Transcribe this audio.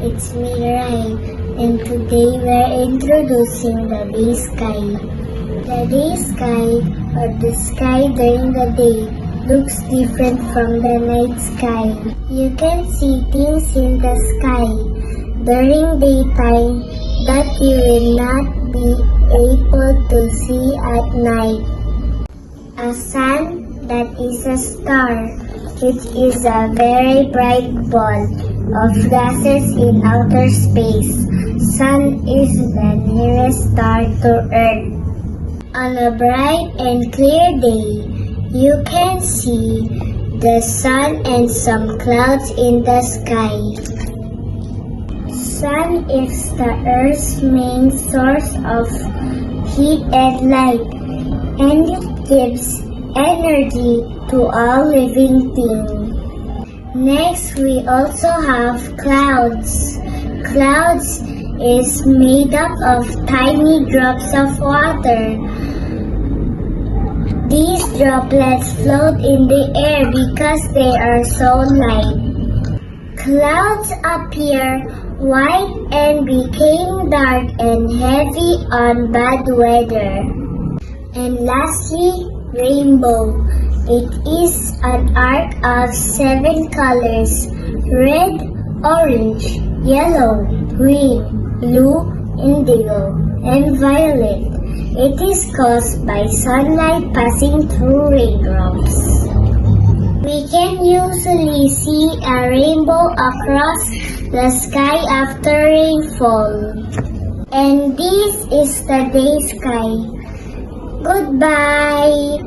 it's me Rai, and today we're introducing the day sky. The day sky, or the sky during the day, looks different from the night sky. You can see things in the sky during daytime that you will not be able to see at night. A sun, that is a star, which is a very bright ball of gases in outer space. Sun is the nearest star to Earth. On a bright and clear day, you can see the sun and some clouds in the sky. Sun is the Earth's main source of heat and light, and it gives energy to all living things. Next, we also have clouds. Clouds is made up of tiny drops of water. These droplets float in the air because they are so light. Clouds appear white and became dark and heavy on bad weather. And lastly, rainbow. It is an arc of 7 colors: red, orange, yellow, green, blue, indigo, and violet. It is caused by sunlight passing through raindrops. We can usually see a rainbow across the sky after rainfall. And this is the day sky. Goodbye!